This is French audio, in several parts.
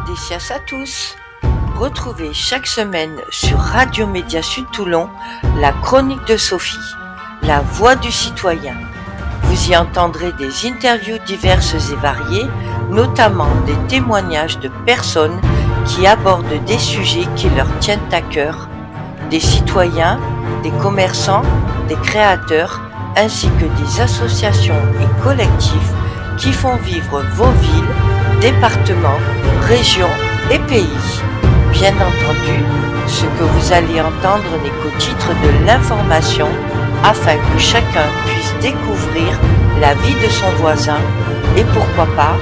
Dédicace à tous. Retrouvez chaque semaine sur Radio Média Sud Toulon la chronique de Sophie, la voix du citoyen. Vous y entendrez des interviews diverses et variées, notamment des témoignages de personnes qui abordent des sujets qui leur tiennent à cœur, des citoyens, des commerçants, des créateurs, ainsi que des associations et collectifs qui font vivre vos villes, départements, régions et pays. Bien entendu, ce que vous allez entendre n'est qu'au titre de l'information afin que chacun puisse découvrir la vie de son voisin et pourquoi pas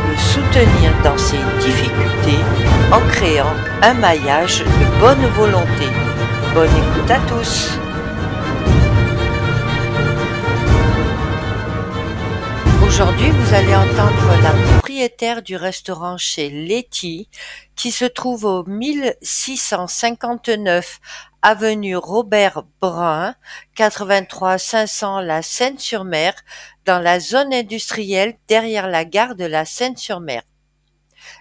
le soutenir dans ses difficultés en créant un maillage de bonne volonté. Bonne écoute à tous. Aujourd'hui, vous allez entendre la propriétaire du restaurant chez Letty, qui se trouve au 1659 avenue Robert Brun, 83 500 La Seyne-sur-Mer, dans la zone industrielle derrière la gare de la Seyne-sur-Mer.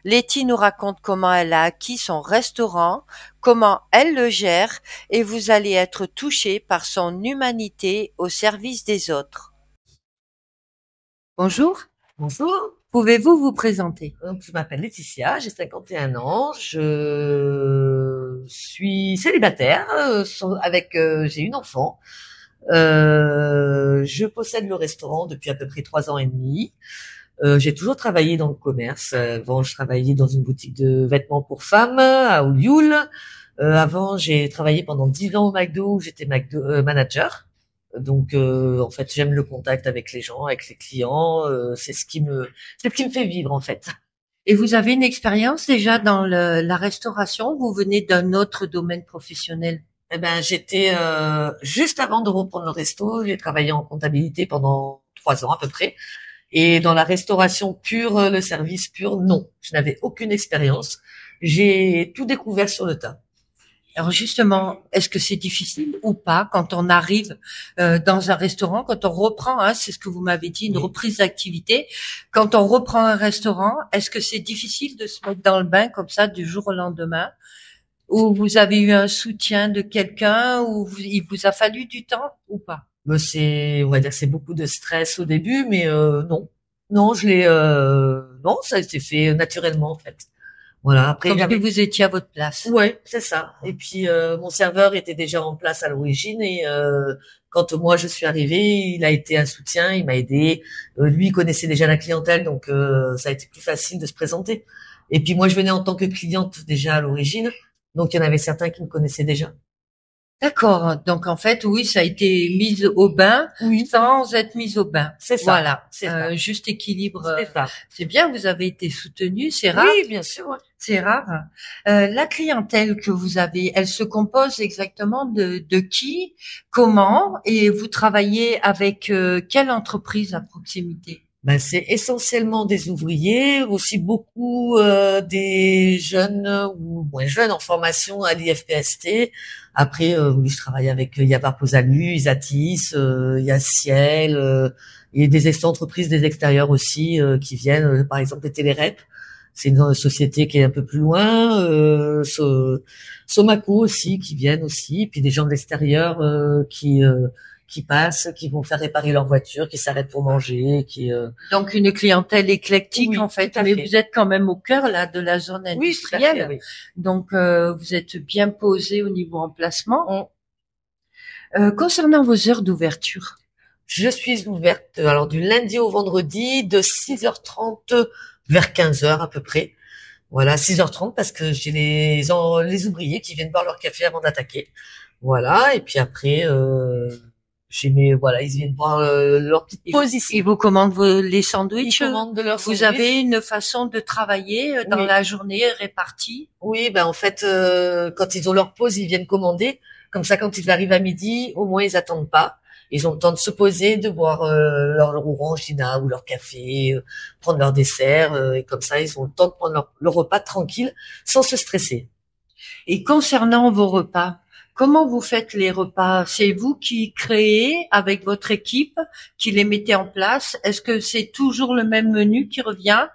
Letty nous raconte comment elle a acquis son restaurant, comment elle le gère, et vous allez être touché par son humanité au service des autres. Bonjour. Bonjour. Pouvez-vous vous présenter? Je m'appelle Laetitia, j'ai 51 ans, je suis célibataire, j'ai une enfant. Je possède le restaurant depuis à peu près 3 ans et demi. J'ai toujours travaillé dans le commerce. Avant, je travaillais dans une boutique de vêtements pour femmes à Olioul. Avant, j'ai travaillé pendant 10 ans au McDo où j'étais manager. Donc, en fait, j'aime le contact avec les gens, avec les clients. C'est ce qui me fait vivre, en fait. Et vous avez une expérience déjà dans la restauration? Vous venez d'un autre domaine professionnel? Eh ben, j'étais juste avant de reprendre le resto, j'ai travaillé en comptabilité pendant 3 ans à peu près. Et dans la restauration pure, le service pur, non, je n'avais aucune expérience. J'ai tout découvert sur le tas. Alors justement, est-ce que c'est difficile ou pas quand on arrive dans un restaurant, quand on reprend, c'est ce que vous m'avez dit, une reprise d'activité, quand on reprend un restaurant, est-ce que c'est difficile de se mettre dans le bain comme ça du jour au lendemain? Ou vous avez eu un soutien de quelqu'un, ou il vous a fallu du temps ou pas? On va dire, c'est beaucoup de stress au début, mais non, non, non, ça a été fait naturellement en fait. Voilà. Après, comme si vous étiez à votre place. Ouais, c'est ça. Et puis mon serveur était déjà en place à l'origine et quand moi je suis arrivée, il a été un soutien, il m'a aidé. Lui il connaissait déjà la clientèle, donc ça a été plus facile de se présenter. Et puis moi je venais en tant que cliente déjà à l'origine, donc il y en avait certains qui me connaissaient déjà. D'accord. Donc en fait, oui, ça a été mise au bain, oui, sans être mise au bain. C'est ça. Voilà, c'est ça. Juste équilibre. C'est ça. C'est bien. Vous avez été soutenu, c'est rare. Oui, bien sûr. Ouais. C'est rare. La clientèle que vous avez, elle se compose exactement de qui, comment, et vous travaillez avec quelle entreprise à proximité? Ben, c'est essentiellement des ouvriers, aussi beaucoup des jeunes ou moins jeunes en formation à l'IFPST. Après, oui, je travaille avec Yavar Posalu, Isatis, il y a Ciel, et des entreprises des extérieurs aussi qui viennent, par exemple les Télérep. C'est une société qui est un peu plus loin, Somaco aussi qui viennent aussi, puis des gens de l'extérieur qui passent, qui vont faire réparer leur voiture, qui s'arrêtent pour manger, Donc une clientèle éclectique, oui, en fait, mais vous êtes quand même au cœur là de la zone industrielle. Oui, tout à fait, oui. Donc vous êtes bien posé au niveau emplacement. Concernant vos heures d'ouverture, je suis ouverte alors du lundi au vendredi de 6h30 vers 15h à peu près. Voilà, 6h30 parce que j'ai les ouvriers qui viennent boire leur café avant d'attaquer. Voilà, et puis après voilà, ils viennent boire leur petite pause ici. Ils vous commandent les sandwichs. Ils commandent de leurs Vous sandwichs. avez une façon de travailler dans la journée répartie? Oui, ben en fait, quand ils ont leur pause, ils viennent commander. Comme ça, quand ils arrivent à midi, au moins ils attendent pas. Ils ont le temps de se poser, de boire leur orangina ou leur café, prendre leur dessert, et comme ça, ils ont le temps de prendre leur repas tranquille, sans se stresser. Et concernant vos repas, comment vous faites les repas? C'est vous qui créez avec votre équipe, qui les mettez en place? Est-ce que c'est toujours le même menu qui revient?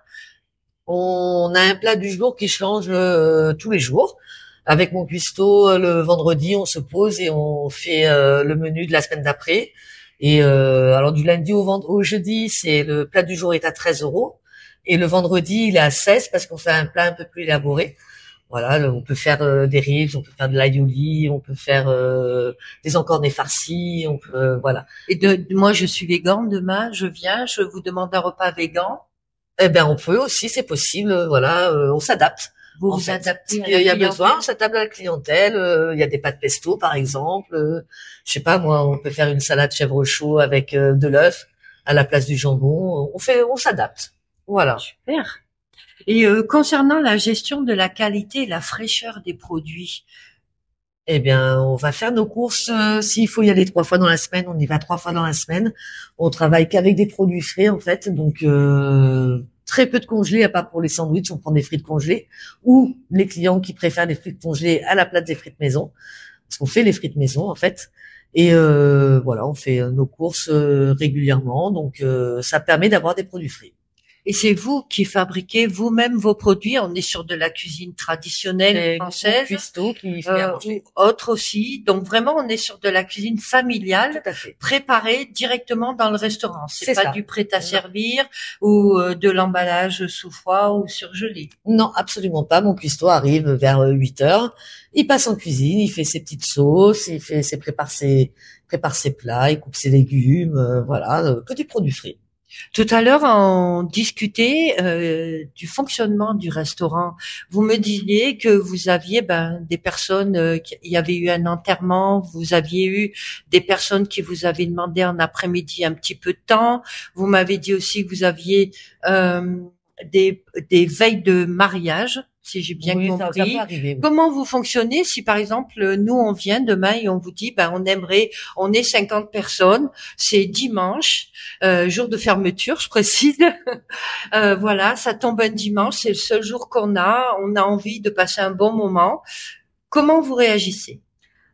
On a un plat du jour qui change tous les jours. Avec mon cuistot, le vendredi, on se pose et on fait le menu de la semaine d'après. Et alors du lundi au jeudi, c'est le plat du jour est à 13 € et le vendredi, il est à 16 parce qu'on fait un plat un peu plus élaboré. Voilà, on peut faire des ribs, on peut faire de l'aïoli, on peut faire des encornets farcis, on peut voilà. Et moi, je suis végane. Demain, je viens, je vous demande un repas végan. Eh ben on peut aussi, c'est possible. Voilà, on s'adapte. Vous En vous fait, adaptez à il la y a besoin, clientèle. on s'adapte à la clientèle. Il y a des pâtes pesto par exemple. Je sais pas moi, on peut faire une salade chèvre chaud avec de l'œuf à la place du jambon. On s'adapte. Voilà. Super. Et concernant la gestion de la qualité et la fraîcheur des produits, Eh bien, on va faire nos courses. S'il faut y aller 3 fois dans la semaine, on y va 3 fois dans la semaine. On travaille qu'avec des produits frais, en fait. Donc, très peu de congelés, à part pour les sandwichs, on prend des frites congelées. Ou les clients qui préfèrent des frites congelées à la place des frites maison. Parce qu'on fait les frites maison, en fait. Et voilà, on fait nos courses régulièrement. Donc, ça permet d'avoir des produits frais. et c'est vous qui fabriquez vous-même vos produits. On est sur de la cuisine traditionnelle C'est mon française, cuistot qui fait à ou manger. autre aussi. Donc vraiment, on est sur de la cuisine familiale, Tout à fait. préparée directement dans le restaurant. C'est C'est pas ça. du prêt à Non. servir ou de l'emballage sous froid ou surgelé. Non, absolument pas. Mon cuistot arrive vers 8 heures. Il passe en cuisine, il fait ses petites sauces, prépare ses plats, il coupe ses légumes, voilà, que du produit frais. Tout à l'heure, on discutait du fonctionnement du restaurant. Vous me disiez que vous aviez des personnes, il y avait eu un enterrement, vous aviez eu des personnes qui vous avaient demandé en après-midi un petit peu de temps. Vous m'avez dit aussi que vous aviez euh, des veilles de mariage, si j'ai bien Oui, ça peut compris. arriver. Oui. Comment vous fonctionnez si par exemple nous on vient demain et on vous dit on est 50 personnes, c'est dimanche, jour de fermeture, je précise. Voilà, ça tombe un dimanche, c'est le seul jour qu'on a. On a envie de passer un bon moment. Comment vous réagissez?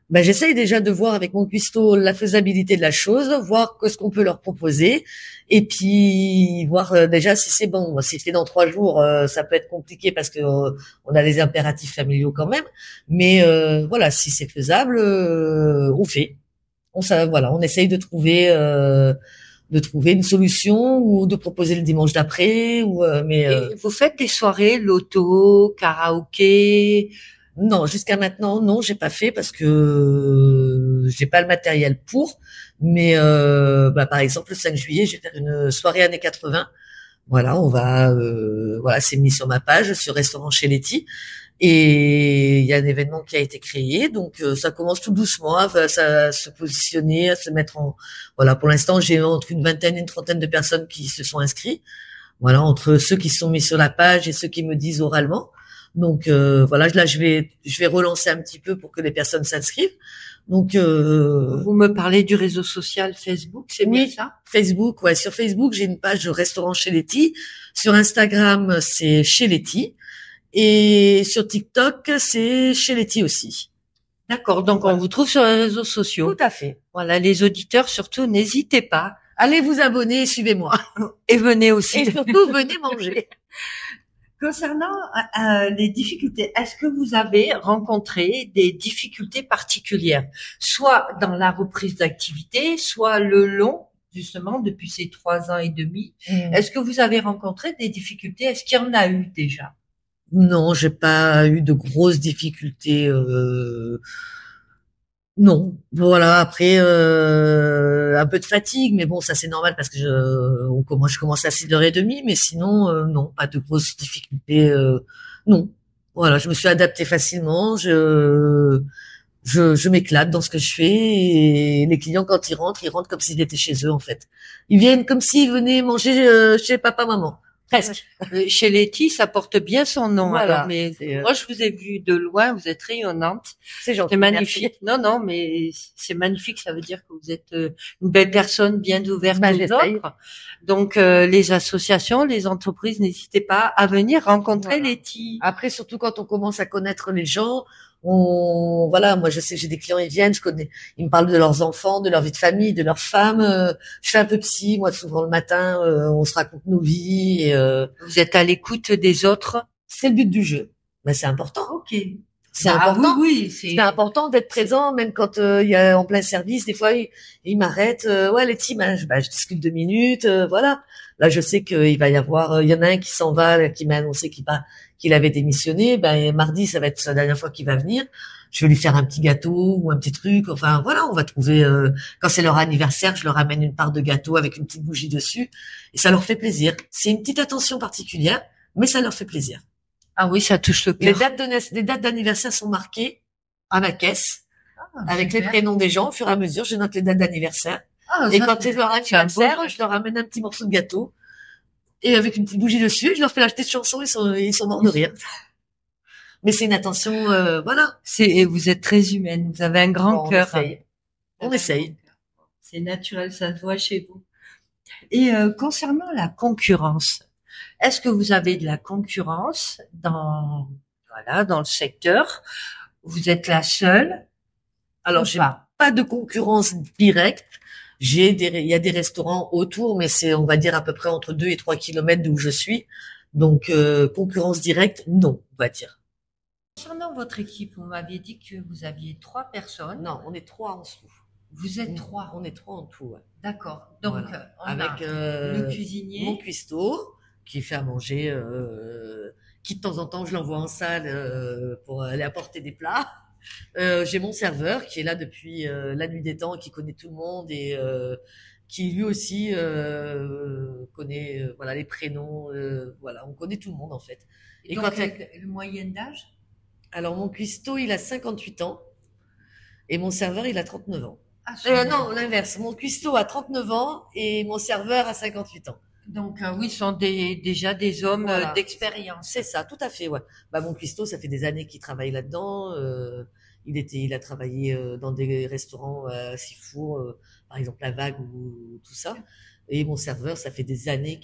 Ben, j'essaye déjà de voir avec mon cuistot la faisabilité de la chose, voir ce qu'on peut leur proposer, et puis voir déjà si c'est bon. Si c'est dans 3 jours, ça peut être compliqué parce que on a les impératifs familiaux quand même. Mais voilà, si c'est faisable, on fait. Voilà, on essaye de trouver une solution ou de proposer le dimanche d'après. Mais Et vous faites des soirées loto, karaoké? non, jusqu'à maintenant, non, j'ai pas fait parce que j'ai pas le matériel pour. Mais bah, par exemple, le 5 juillet, je vais faire une soirée années 80. Voilà, voilà, c'est mis sur ma page, sur Restaurant chez Letty. Et il y a un événement qui a été créé, donc ça commence tout doucement à se positionner, à se mettre en. Voilà, pour l'instant, j'ai entre une vingtaine et une trentaine de personnes qui se sont inscrites. Voilà, entre ceux qui se sont mis sur la page et ceux qui me disent oralement. Donc voilà, là je vais relancer un petit peu pour que les personnes s'inscrivent. Donc Vous me parlez du réseau social Facebook, c'est bien oui, ça? Facebook, ouais, sur Facebook, j'ai une page restaurant chez Letty. Sur Instagram, c'est chez Letty et sur TikTok, c'est chez Letty aussi. D'accord, donc on Voilà. vous trouve sur les réseaux Tout sociaux. à fait. Voilà, les auditeurs surtout, n'hésitez pas Allez vous abonner et suivez-moi. et venez aussi. Et surtout, venez manger. Concernant les difficultés, est-ce que vous avez rencontré des difficultés particulières, soit dans la reprise d'activité, soit le long, justement, depuis ces 3 ans et demi? Est-ce que vous avez rencontré des difficultés? Est-ce qu'il y en a eu déjà? Non, j'ai pas eu de grosses difficultés. Non, voilà. Après, un peu de fatigue, mais bon, ça c'est normal parce que je commence à 6h30, mais sinon, non, pas de grosses difficultés. Non, voilà, je me suis adaptée facilement. Je m'éclate dans ce que je fais et les clients quand ils rentrent comme s'ils étaient chez eux en fait. Ils viennent comme s'ils venaient manger chez papa maman, presque. Chez Letty, ça porte bien son nom. Voilà, Alors, mais c'est moi, je vous ai vu de loin, vous êtes rayonnante. gentil. C'est Merci. magnifique. Non, non, mais c'est magnifique. Ça veut dire que vous êtes une belle personne, bien ouverte Bah, aux j'essaye. autres. Donc, les associations, les entreprises, n'hésitez pas à venir rencontrer Voilà. Letty. Après, surtout quand on commence à connaître les gens, Voilà, moi je sais, j'ai des clients, ils viennent, ils me parlent de leurs enfants, de leur vie de famille, de leurs femmes. Je fais un peu psy, moi souvent le matin, on se raconte nos vies. Vous êtes à l'écoute des autres? C'est le but du jeu. Mais c'est important. Ok. C'est Bah oui, important. oui, C'est important d'être présent, même quand il y a en plein service. Des fois, il m'arrête. Ouais, Letty, je discute 2 minutes. Voilà. Là, je sais qu'il va y avoir. Il y en a un qui s'en va, qui m'a annoncé qu'il avait démissionné. Ben mardi, ça va être la dernière fois qu'il va venir. Je vais lui faire un petit gâteau ou un petit truc. Enfin, voilà, on va trouver. Quand c'est leur anniversaire, je leur amène une part de gâteau avec une petite bougie dessus, et ça leur fait plaisir. C'est une petite attention particulière, mais ça leur fait plaisir. Ah oui, ça touche le Les cœur. les dates d'anniversaire sont marquées à ma caisse Ah, avec les super. prénoms des gens. Au fur et à mesure, je note les dates d'anniversaire. Ah, Et ça, quand c'est leur c'est un beau anniversaire, geste. je leur amène un petit morceau de gâteau et avec une petite bougie dessus. Je leur fais la petite chanson. Ils sont morts de rire. Mais c'est une attention, voilà. Et vous êtes très humaine. Vous avez un grand Bon, on cœur. essaye. On essaye. C'est naturel, ça se voit chez vous. Et concernant la concurrence, est-ce que vous avez de la concurrence dans le secteur? Vous êtes la seule Alors, ou j'ai pas? pas de concurrence directe. Il y a des restaurants autour, mais c'est, on va dire, à peu près entre 2 et 3 kilomètres d'où je suis. Donc, concurrence directe, non, on va dire. Concernant votre équipe, vous m'aviez dit que vous aviez 3 personnes. Non, on est 3 en dessous. Vous êtes 3. On est 3 en tout, ouais. D'accord. Donc, Voilà. on Avec a le cuisinier. mon cuistot qui fait à manger, qui de temps en temps je l'envoie en salle pour aller apporter des plats. J'ai mon serveur qui est là depuis la nuit des temps, qui connaît tout le monde et qui lui aussi connaît voilà les prénoms. Voilà, on connaît tout le monde en fait. Et quand donc, le moyenne d'âge? Alors mon cuistot il a 58 ans et mon serveur il a 39 ans. Ah, super. Non, l'inverse. Mon cuistot a 39 ans et mon serveur a 58 ans. Donc, oui, ce sont déjà des hommes Voilà. d'expérience. C'est ça, tout à fait, ouais. Bah, mon cuistot, ça fait des années qu'il travaille là-dedans. Il a travaillé dans des restaurants à Sifour, par exemple La Vague ou tout ça. Et mon serveur, ça fait des années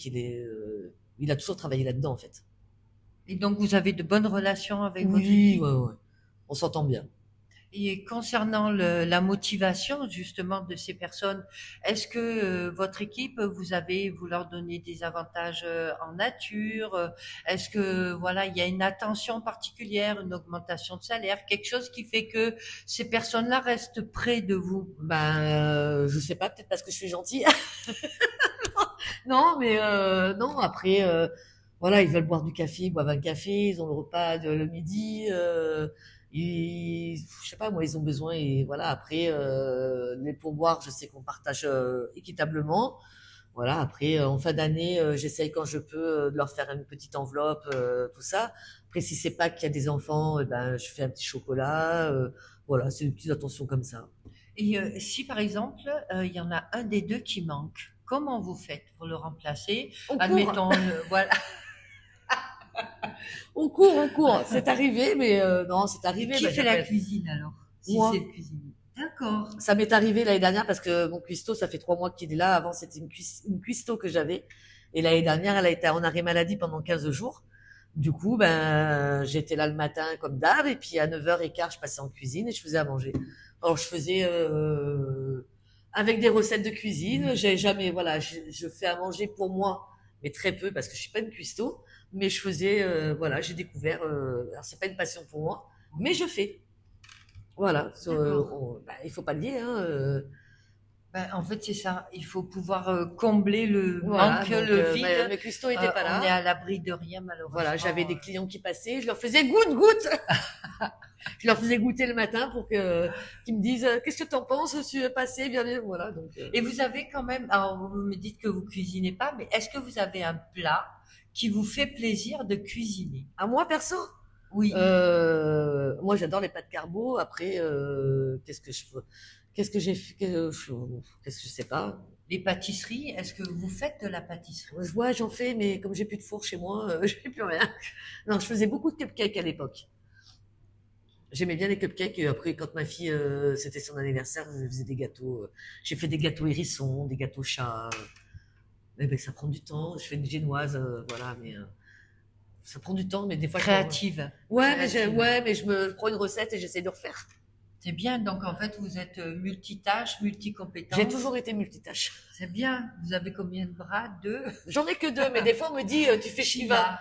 il a toujours travaillé là-dedans, en fait. Et donc, vous avez de bonnes relations avec votre Oui, équipe? ouais, ouais. On s'entend bien. Et concernant la motivation justement de ces personnes, est-ce que votre équipe, vous leur donnez des avantages en nature? Est-ce que voilà, il y a une attention particulière, une augmentation de salaire, quelque chose qui fait que ces personnes-là restent près de vous? Ben, je sais pas, peut-être parce que je suis gentille. Non, mais non. Après, voilà, ils veulent boire du café, ils boivent un café, ils ont le repas le midi. Je sais pas, moi, ils ont besoin et voilà. Après, les pourboires, je sais qu'on partage équitablement. Voilà. Après, en fin d'année, j'essaye quand je peux de leur faire une petite enveloppe, tout ça. Après, si c'est pas qu'il y a des enfants, eh ben, je fais un petit chocolat. Voilà, c'est une petite attention comme ça. Et si par exemple, il y en a un des deux qui manque, comment vous faites pour le remplacer? On court, Admettons, voilà. on court. C'est arrivé, mais non, c'est arrivé. Qui Ben, fait la j'appelle. cuisine alors? Si Moi. c'est le cuisinier. D'accord. Ça m'est arrivé l'année dernière parce que mon cuistot, ça fait 3 mois qu'il est là. Avant, c'était une cuistot que j'avais. Et l'année dernière, elle a été en arrêt maladie pendant 15 jours. Du coup, ben, j'étais là le matin comme d'hab. Et puis, à 9h15, je passais en cuisine et je faisais à manger. Alors, je faisais, avec des recettes de cuisine. J'ai jamais, voilà, je fais à manger pour moi, mais très peu parce que je suis pas une cuistot. Mais je faisais, voilà, j'ai découvert, alors c'est pas une passion pour moi, mais je fais. Voilà, bah, il faut pas le nier, hein. Ben, en fait, c'est ça. Il faut pouvoir combler le Voilà, manque, donc le vide. mes cuistots étaient pas On est là. à l'abri de rien, malheureusement. Voilà, j'avais des clients qui passaient, je leur faisais goûte. Je leur faisais goûter le matin pour qu'ils me disent qu'est-ce que t'en penses, je suis passé, bien, voilà. Donc, Et vous avez quand même, alors vous me dites que vous cuisinez pas, mais est-ce que vous avez un plat qui vous fait plaisir de cuisiner? à moi perso, Oui. moi j'adore les pâtes carbo. Après, qu'est-ce que j'ai fait, qu'est-ce que je sais pas. Les pâtisseries, est-ce que vous faites de la pâtisserie? Je vois, j'en fais, mais comme j'ai plus de four chez moi, j'ai plus rien. Non, je faisais beaucoup de cupcakes à l'époque. J'aimais bien les cupcakes. Et après, quand ma fille, c'était son anniversaire, je faisais des gâteaux. J'ai fait des gâteaux hérissons, des gâteaux chats. Mais ben, ça prend du temps. Je fais une génoise, voilà. Mais ça prend du temps, mais des fois Créative. mais je me prends une recette et j'essaie de refaire. C'est bien. Donc en fait, vous êtes multitâche, multicompétence. J'ai toujours été multitâche. C'est bien. Vous avez combien de bras? 2? J'en ai que 2, mais des fois on me dit tu fais Shiva.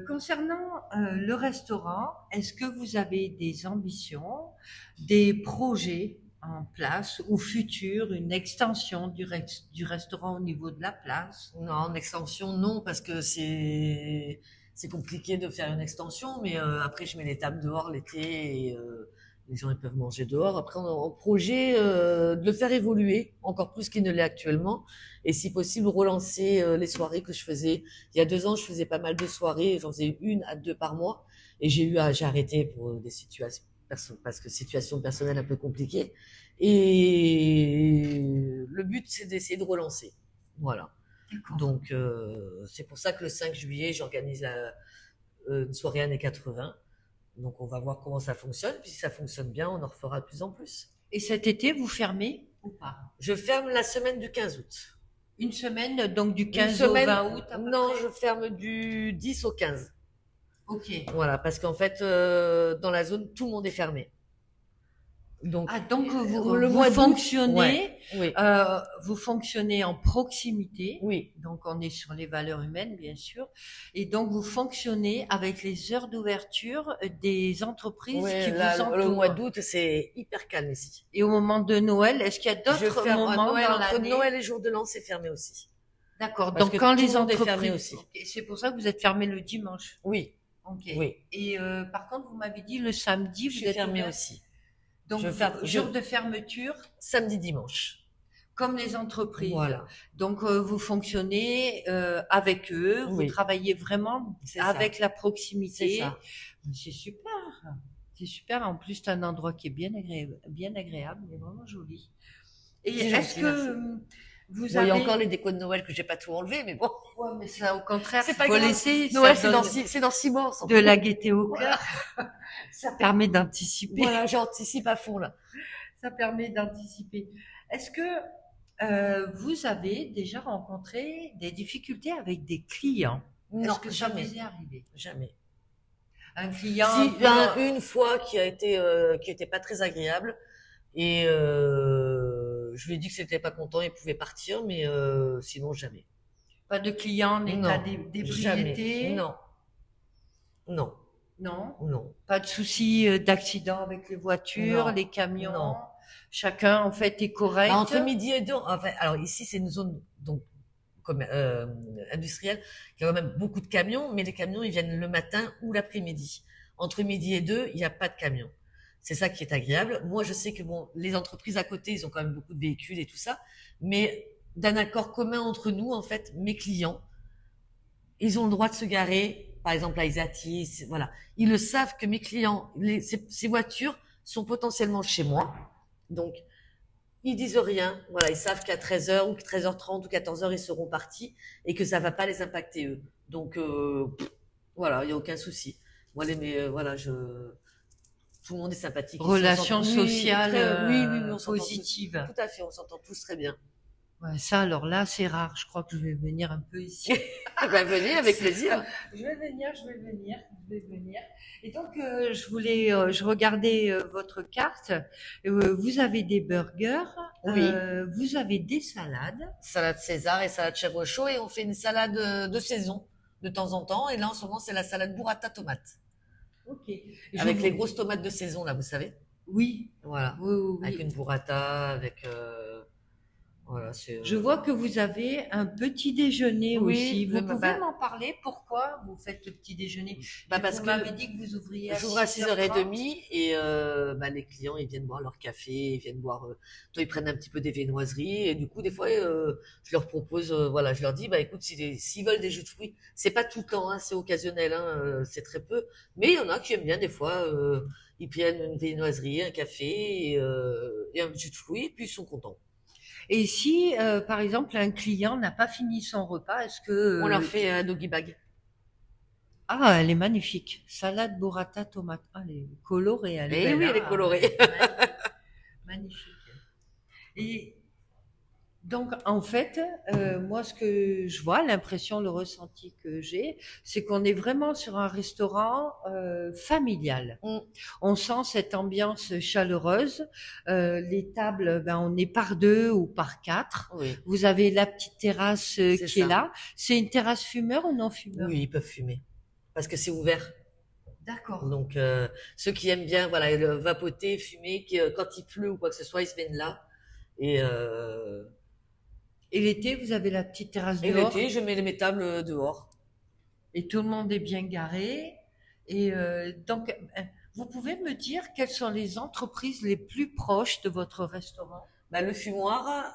Concernant le restaurant, est-ce que vous avez des ambitions, des projets en place ou futurs, une extension du restaurant au niveau de la place? Non, en extension non, parce que c'est compliqué de faire une extension, mais après je mets les tables dehors l'été et les gens ils peuvent manger dehors. Après on a en projet de le faire évoluer encore plus qu'il ne l'est actuellement, et si possible relancer les soirées que je faisais. Il y a 2 ans, je faisais pas mal de soirées, j'en faisais 1 à 2 par mois, et j'ai arrêté pour des situations parce que situation personnelle un peu compliquée. Et le but c'est d'essayer de relancer. Voilà. D'accord. Donc c'est pour ça que le 5 juillet, j'organise une soirée années 80. Donc on va voir comment ça fonctionne. Puis si ça fonctionne bien, on en refera de plus en plus. Et cet été, vous fermez ou pas? Je ferme la semaine du 15 août. Une semaine, donc du Une 15 au semaine, 20 août à peu non, près? je ferme du 10 au 15. Ok. Voilà, parce qu'en fait, dans la zone, tout le monde est fermé. Donc, Donc vous, le vous mois d'août, fonctionnez, ouais, oui, vous fonctionnez en proximité. oui, Donc on est sur les valeurs humaines, bien sûr. Et donc vous fonctionnez avec les heures d'ouverture des entreprises oui. qui Là, vous entourent. le mois d'août, c'est hyper calme ici. Et au moment de Noël, est-ce qu'il y a Je d'autres ferme à moments Noël, dans entre l'année? Noël et jour de l'an, c'est fermé aussi. D'accord. Parce Donc que quand tout les le monde est entreprises fermé aussi. Et c'est pour ça que vous êtes fermé le dimanche. Oui, Ok. oui. Et par contre, vous m'avez dit le samedi, Je vous suis êtes fermée ouvert. aussi. Donc Je jour de fermeture, samedi, dimanche. comme les entreprises. Voilà. Donc vous fonctionnez avec eux, vous Oui. travaillez vraiment C'est ça. avec la proximité. C'est ça. C'est super. C'est super. En plus, c'est un endroit qui est bien agréable, mais vraiment joli. Et C'est est-ce gentil, que merci. vous Bon, il y avez... a encore les décos de Noël que j'ai pas tout enlevé, mais bon. Ouais, mais ça, au contraire, C'est pas faut grave. laisser. Noël, Ça donne c'est dans 6 mois, on s'en de fout. la gaieté au cœur. Ça permet d'anticiper. Voilà, j'anticipe à fond, là. Ça permet d'anticiper. Est-ce que vous avez déjà rencontré des difficultés avec des clients? Non, Est-ce que ça jamais. vous est arrivé? Jamais. Un client Si, un peu- une fois qui était pas très agréable, et je lui ai dit que c'était pas content, il pouvait partir, mais sinon jamais. pas de client en état Non, d'ébriété? jamais. Non, non, Non. non. Pas de souci d'accident avec les voitures, Non. les camions? Non. Chacun, en fait, est correct? Bah, entre midi et 2, enfin, alors ici c'est une zone donc comme industrielle qui a quand même beaucoup de camions, mais les camions ils viennent le matin ou l'après-midi. Entre midi et 2, il n'y a pas de camions. C'est ça qui est agréable. Moi, je sais que bon, les entreprises à côté, ils ont quand même beaucoup de véhicules et tout ça, mais d'un accord commun entre nous, en fait, mes clients, ils ont le droit de se garer, par exemple à Isati, voilà. Ils le savent que mes clients, ces voitures sont potentiellement chez moi, donc ils disent rien, voilà, ils savent qu'à 13h ou 13h30 ou 14h ils seront partis et que ça va pas les impacter eux. Donc voilà, il y a aucun souci. Moi voilà, tout le monde est sympathique. Relation Oui, sociale oui, on s'entend positive. Tout à fait, on s'entend tous très bien. Ouais, ça, alors là, c'est rare. Je crois que je vais venir un peu ici. Venez avec plaisir. Je vais venir. Et donc, je regardais votre carte. Vous avez des burgers. Oui. Vous avez des salades. Salade César et salade chèvre chaud, et on fait une salade de saison de temps en temps. Et là, en ce moment, c'est la salade burrata tomate. Ok. Avec les grosses tomates de saison, là, vous savez. Oui. Voilà. Oui. Avec une burrata, avec voilà, Je vois que vous avez un petit déjeuner Oui, aussi. Vous le- pouvez bah- m'en parler? Pourquoi vous faites le petit déjeuner? Parce vous que m'avez dit que vous ouvriez à j'ouvre à 6h30. 6h30 et les clients ils viennent boire leur café, ils viennent boire, toi ils prennent un petit peu des viennoiseries, et du coup des fois je leur propose, voilà, je leur dis bah écoute, s'ils veulent des jus de fruits, c'est pas tout le temps, hein, c'est occasionnel, hein, c'est très peu, mais il y en a qui aiment bien des fois, ils prennent une viennoiserie, un café et un jus de fruits, et puis ils sont contents. Et si, par exemple, un client n'a pas fini son repas, est-ce que... On leur fait un doggy bag. Ah, elle est magnifique. Salade burrata tomate. Ah, elle est colorée. Elle est Eh belle, oui, hein. elle est colorée. Magnifique. Et Donc, en fait, moi, ce que je vois, l'impression, le ressenti que j'ai, c'est qu'on est vraiment sur un restaurant familial. Mm. On sent cette ambiance chaleureuse. Les tables, ben, on est par deux ou par quatre. Oui, Vous avez la petite terrasse c'est qui est ça. là. C'est une terrasse fumeur ou non fumeur? Oui, ils peuvent fumer parce que c'est ouvert. D'accord. Donc ceux qui aiment bien, voilà, vapoter, fumer, quand il pleut ou quoi que ce soit, ils se viennent là. Et, euh, Et l'été, vous avez la petite terrasse et dehors l'été, je mets mes tables dehors. et tout le monde est bien garé. Et donc, vous pouvez me dire quelles sont les entreprises les plus proches de votre restaurant? Bah, le fumoir,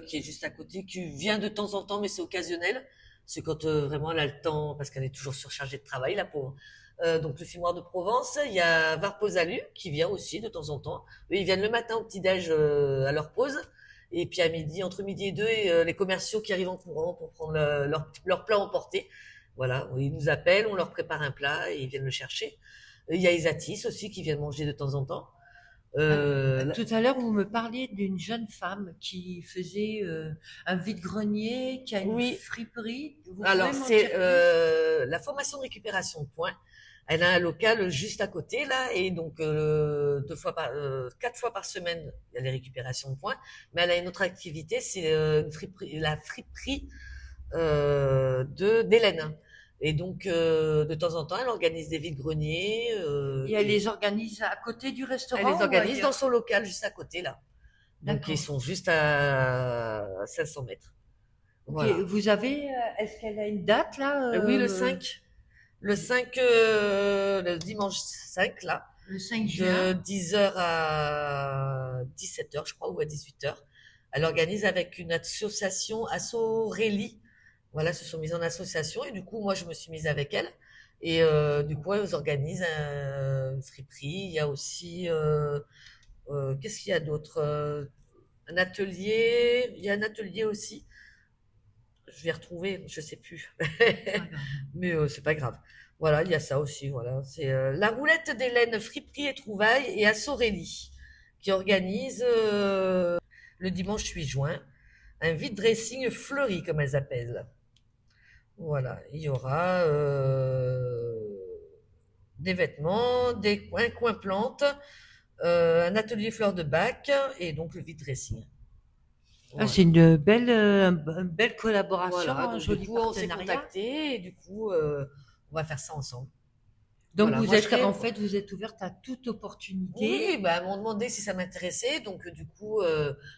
qui est juste à côté, qui vient de temps en temps, mais c'est occasionnel. C'est quand vraiment elle a le temps, parce qu'elle est toujours surchargée de travail, la pauvre. Donc le fumoir de Provence, il y a Varposalu qui vient aussi de temps en temps. Eux, ils viennent le matin au petit-déj à leur pause. Et puis à midi, entre midi et deux, les commerciaux qui arrivent en courant pour prendre leur plat emporté. Voilà, ils nous appellent, on leur prépare un plat et ils viennent le chercher. Il y a Isatis aussi qui viennent manger de temps en temps. Euh, Tout à l'heure, vous me parliez d'une jeune femme qui faisait un vide-grenier, qui a une oui, friperie. Vous pouvez alors m'en c'est dire plus? la formation de récupération de points. Elle a un local juste à côté là et donc 4 fois par semaine il y a les récupérations de points. Mais elle a une autre activité, c'est la friperie de d'Hélène. Et donc de temps en temps elle organise des vides-greniers. Et elle les organise à côté du Elle les restaurant ou organise dans ailleurs? son local juste à côté là. Donc ils D'accord. sont juste à 500 mètres. Ok. Voilà. Vous avez, est-ce qu'elle a une date là, Oui, le 5. Le 5, le dimanche 5, là, le 5 de juin? 10h à 17h, je crois, ou à 18h. Elle organise avec une association, Asso Reli. Voilà, se sont mises en association et du coup, moi, je me suis mise avec elle. Et du coup, elles organisent une friperie. Il y a aussi, qu'est-ce qu'il y a d'autre? Un atelier. Il y a un atelier aussi. Je vais retrouver, je sais plus. Pas grave. Mais c'est pas grave. Voilà, il y a ça aussi. Voilà, c'est la roulette d'Hélène, friperie et trouvailles et Assorelli qui organise le dimanche 8 juin un vide dressing fleuri comme elles appellent. Voilà, il y aura des vêtements, un coin plantes, un atelier fleurs de bac et donc le vide dressing. Ah, Voilà. c'est une belle collaboration, Voilà, un donc du joli coup on s'est partenariat. contacté et du coup on va faire ça ensemble. Donc Voilà, vous moi je êtes, serai en fait, vous êtes ouverte à toute oui, opportunité. bah, elles m'ont demandé si ça m'intéressait, donc du coup,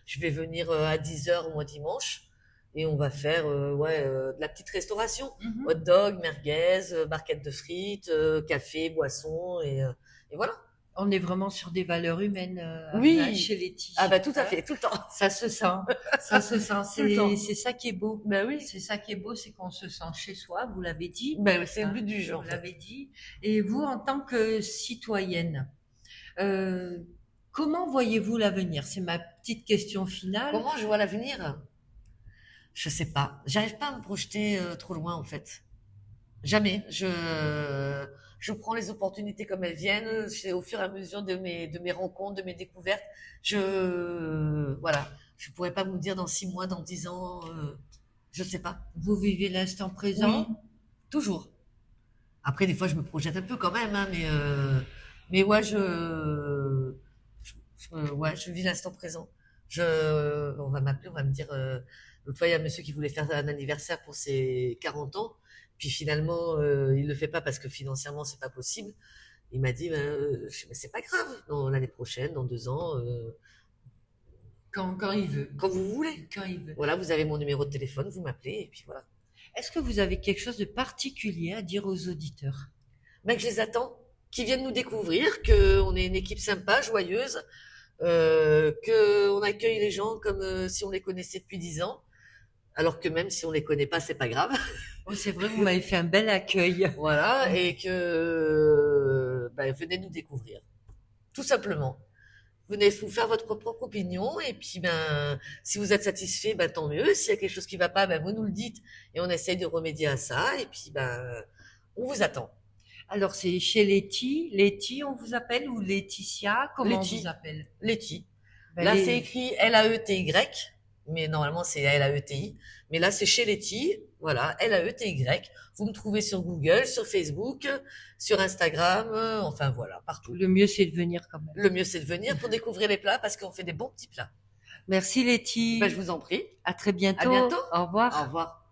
je vais venir à 10h moi dimanche et on va faire ouais de la petite restauration, hot Mhm. dog, merguez, barquette de frites, café, boisson et voilà. On est vraiment sur des valeurs humaines, Ariane, Oui, chez ah Letty. bah tout à Hein. fait, tout le temps, Ça se sent, ça se sent. tout le temps. C'est ça qui est beau. Bah oui, C'est ça qui est beau, c'est qu'on se sent chez soi. Vous l'avez dit, bah c'est le hein, but du jeu vous en fait. l'avez dit. Et vous, en tant que citoyenne, euh, comment voyez-vous l'avenir? C'est ma petite question finale. Comment je vois l'avenir? Je sais pas, j'arrive pas à me projeter trop loin en fait. Jamais. Je prends les opportunités comme elles viennent. C'est au fur et à mesure de mes rencontres, de mes découvertes. Voilà. Je pourrais pas vous dire dans 6 mois, dans 10 ans. Je sais pas. Vous vivez l'instant Oui, présent. toujours. Après, des fois, je me projette un peu quand même, hein, mais ouais, ouais, je vis l'instant présent. On va m'appeler, on va me dire, l'autre fois, il y a un monsieur qui voulait faire un anniversaire pour ses 40 ans, puis finalement, il le fait pas parce que financièrement, c'est pas possible. Il m'a dit, mais c'est pas grave, l'année prochaine, dans 2 ans, Quand il veut. quand vous voulez. Quand il veut. Voilà, vous avez mon numéro de téléphone, vous m'appelez, et puis voilà. Est-ce que vous avez quelque chose de particulier à dire aux auditeurs? Ben, que je les attends, qu'ils viennent nous découvrir, qu'on est une équipe sympa, joyeuse, que on accueille les gens comme si on les connaissait depuis 10 ans, alors que même si on les connaît pas, c'est pas grave. Oh, c'est vrai, vous m'avez fait un bel accueil. Voilà, et que ben, venez nous découvrir, tout simplement. Venez vous faire votre propre opinion, et puis ben si vous êtes satisfait, ben tant mieux. S'il y a quelque chose qui va pas, ben vous nous le dites, et on essaye de remédier à ça, et puis ben on vous attend. Alors, c'est chez Letty. Letty, on vous appelle ou Laetitia? Comment on vous Letty, appelle? Letty. Ben, Là, c'est écrit Laety, mais normalement c'est Laeti. Mais là c'est chez Letty, voilà, Laety. Vous me trouvez sur Google, sur Facebook, sur Instagram, enfin voilà, partout. Le mieux, c'est de venir quand même. Le mieux c'est de venir pour découvrir les plats parce qu'on fait des bons petits plats. Merci Letty. Je vous en prie. À très bientôt. À bientôt. Au revoir. Au revoir.